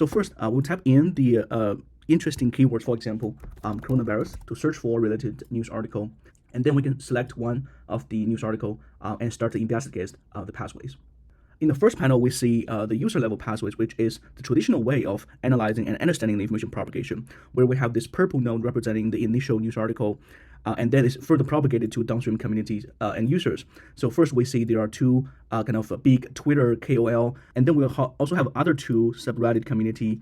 So first, we'll type in the interesting keywords, for example, coronavirus, to search for related news article. And then we can select one of the news article and start to investigate the pathways. In the first panel, we see the user-level pathways, which is the traditional way of analyzing and understanding the information propagation, where we have this purple node representing the initial news article, and then it's further propagated to downstream communities and users. So first, we see there are two kind of big Twitter KOL, and then we'll also have other two subreddit community.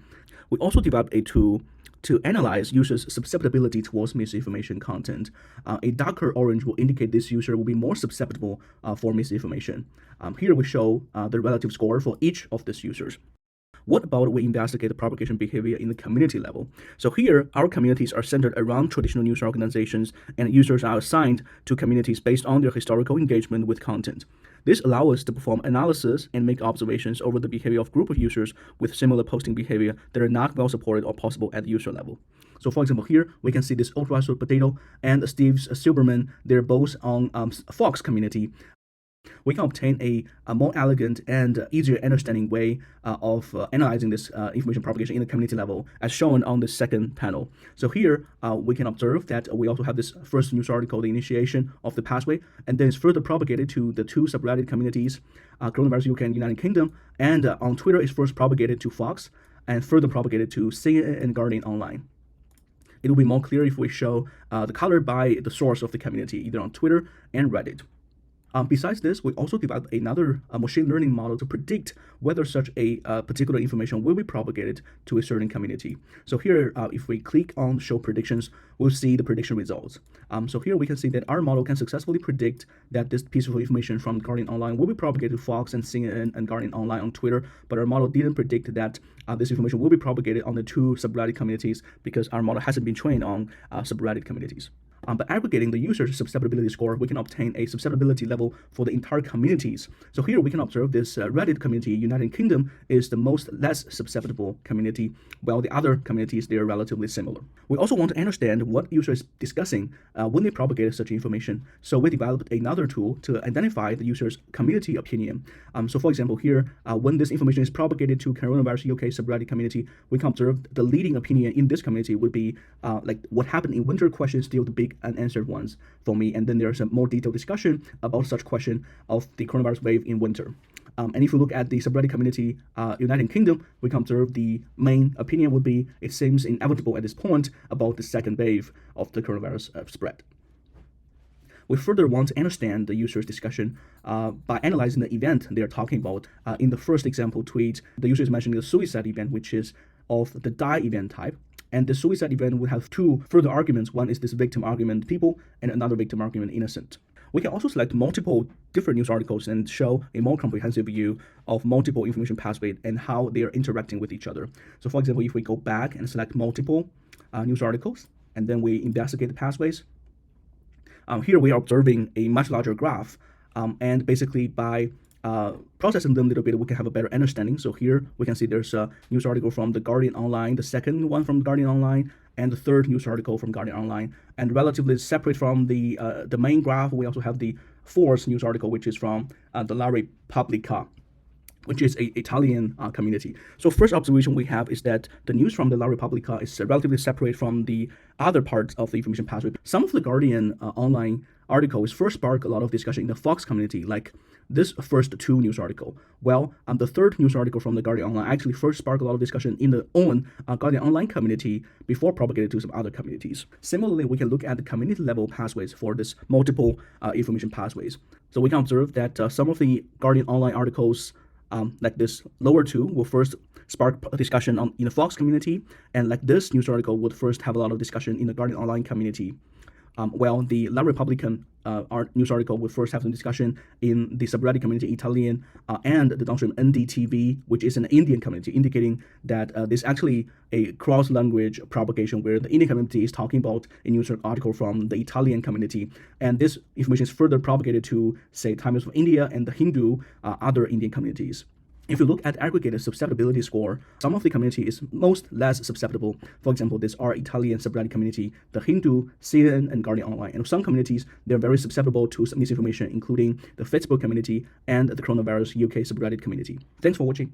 We also developed a tool to analyze users' susceptibility towards misinformation content. A darker orange will indicate this user will be more susceptible for misinformation. Here we show the relative score for each of these users. What about we investigate the propagation behavior in the community level? So here, our communities are centered around traditional news organizations, and users are assigned to communities based on their historical engagement with content. This allows us to perform analysis and make observations over the behavior of group of users with similar posting behavior that are not well supported or possible at the user level. So for example, here we can see this Ultra Sweet Potato and Steve Silberman. They're both on Fox community. We can obtain a more elegant and easier understanding way of analyzing this information propagation in the community level, as shown on the second panel. So here we can observe that we also have this first news article, the initiation of the pathway, and then it's further propagated to the two subreddit communities, Coronavirus UK and United Kingdom, and on Twitter it's first propagated to Fox and further propagated to CNN and Guardian Online. It will be more clear if we show the color by the source of the community, either on Twitter and Reddit. Besides this, we also developed another machine learning model to predict whether such a particular information will be propagated to a certain community. So here, if we click on Show Predictions, we'll see the prediction results. So here we can see that our model can successfully predict that this piece of information from Guardian Online will be propagated to Fox and CNN and Guardian Online on Twitter, but our model didn't predict that this information will be propagated on the two subreddit communities because our model hasn't been trained on subreddit communities. By aggregating the user's susceptibility score, we can obtain a susceptibility level for the entire communities. So here we can observe this Reddit community, United Kingdom, is the most less susceptible community, while the other communities, they are relatively similar. We also want to understand what user is discussing when they propagate such information. So we developed another tool to identify the user's community opinion. So for example, here, when this information is propagated to Coronavirus UK subreddit community, we can observe the leading opinion in this community would be like what happened in winter question still the big unanswered ones for me, and then there's a more detailed discussion about such question of the coronavirus wave in winter. And if you look at the subreddit community, United Kingdom, we can observe the main opinion would be, it seems inevitable at this point about the second wave of the coronavirus spread. We further want to understand the user's discussion by analyzing the event they are talking about. In the first example tweet, the user is mentioning the suicide event, which is of the Diyi event type. And the suicide event will have two further arguments. One is this victim argument people, and another victim argument innocent. We can also select multiple different news articles and show a more comprehensive view of multiple information pathways and how they are interacting with each other. So for example, if we go back and select multiple news articles, and then we investigate the pathways, here we are observing a much larger graph, and basically by processing them a little bit, we can have a better understanding. So here we can see there's a news article from the Guardian Online, the second one from Guardian Online, and the third news article from Guardian Online. And relatively separate from the main graph, we also have the fourth news article, which is from the La Repubblica, which is an Italian community. So first observation we have is that the news from the La Repubblica is relatively separate from the other parts of the information pathway. Some of the Guardian Online articles first spark a lot of discussion in the Fox community, like this first two news article. Well, the third news article from the Guardian Online actually first sparked a lot of discussion in the own Guardian Online community before propagated to some other communities. Similarly, we can look at the community level pathways for this multiple information pathways. So we can observe that some of the Guardian Online articles like this lower two will first spark a discussion in the Fox community, and like this news article would first have a lot of discussion in the Guardian Online community. While the La Repubblican news article would first have some discussion in the subreddit community Italian and the downstream NDTV, which is an Indian community, indicating that there's actually a cross-language propagation where the Indian community is talking about a news article from the Italian community, and this information is further propagated to, say, Times of India and the Hindu, other Indian communities. If you look at aggregated susceptibility score, some of the community is most less susceptible. For example, this are Italian subreddit community, the Hindu, CNN, and Guardian Online. And some communities, they're very susceptible to misinformation, including the Facebook community and the Coronavirus UK subreddit community. Thanks for watching.